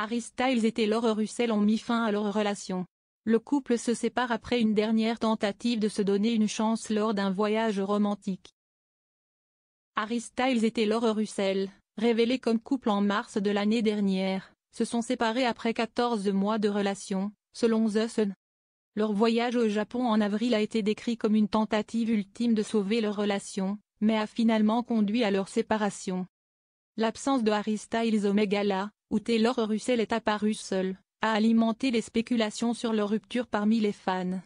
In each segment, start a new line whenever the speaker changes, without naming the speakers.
Harry Styles et Taylor Russell ont mis fin à leur relation. Le couple se sépare après une dernière tentative de se donner une chance lors d'un voyage romantique. Harry Styles et Taylor Russell, révélés comme couple en mars de l'année dernière, se sont séparés après 14 mois de relation, selon The Sun. Leur voyage au Japon en avril a été décrit comme une tentative ultime de sauver leur relation, mais a finalement conduit à leur séparation. L'absence de Harry Styles au Met Gala, où Taylor Russell est apparu seul, a alimenté les spéculations sur leur rupture parmi les fans.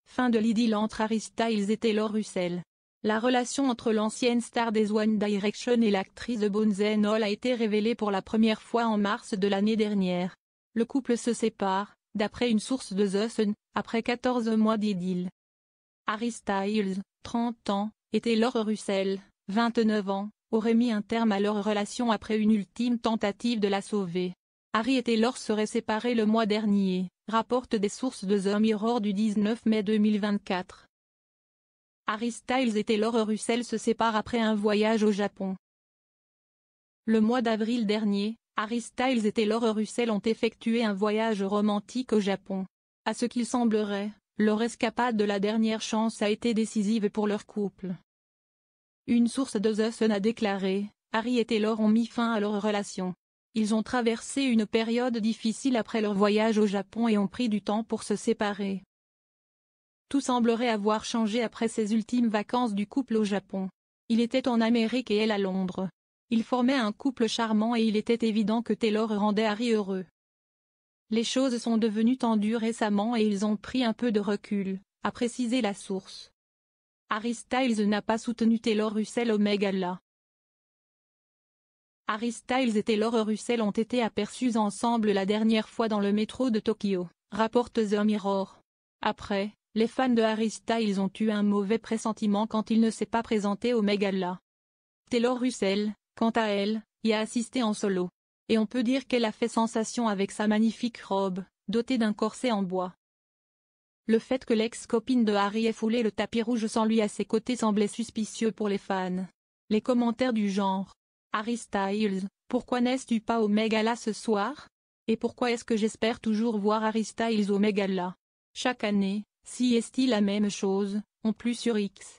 Fin de l'idylle entre Harry Styles et Taylor Russell. La relation entre l'ancienne star des One Direction et l'actrice de Bones & All a été révélée pour la première fois en mars de l'année dernière. Le couple se sépare, d'après une source de The Sun, après 14 mois d'idylle. Harry Styles, 30 ans, et Taylor Russell, 29 ans, auraient mis un terme à leur relation après une ultime tentative de la sauver. Harry et Taylor seraient séparés le mois dernier, rapportent des sources de The Mirror du 19 mai 2024. Harry Styles et Taylor Russell se séparent après un voyage au Japon. Le mois d'avril dernier, Harry Styles et Taylor Russell ont effectué un voyage romantique au Japon. À ce qu'il semblerait, leur escapade de la dernière chance a été décisive pour leur couple. Une source de The Sun a déclaré, Harry et Taylor ont mis fin à leur relation. Ils ont traversé une période difficile après leur voyage au Japon et ont pris du temps pour se séparer. Tout semblerait avoir changé après ces ultimes vacances du couple au Japon. Il était en Amérique et elle à Londres. Ils formaient un couple charmant et il était évident que Taylor rendait Harry heureux. Les choses sont devenues tendues récemment et ils ont pris un peu de recul, a précisé la source. Harry Styles n'a pas soutenu Taylor Russell au Met Gala. Harry Styles et Taylor Russell ont été aperçus ensemble la dernière fois dans le métro de Tokyo, rapporte The Mirror. Après, les fans de Harry Styles ont eu un mauvais pressentiment quand il ne s'est pas présenté au Met Gala. Taylor Russell, quant à elle, y a assisté en solo. Et on peut dire qu'elle a fait sensation avec sa magnifique robe, dotée d'un corset en bois. Le fait que l'ex-copine de Harry ait foulé le tapis rouge sans lui à ses côtés semblait suspicieux pour les fans. Les commentaires du genre « Harry Styles, pourquoi n'es-tu pas au Met Gala ce soir ? Et pourquoi est-ce que j'espère toujours voir Harry Styles au Met Gala ? Chaque année, si est-il la même chose ?» ont plu sur X.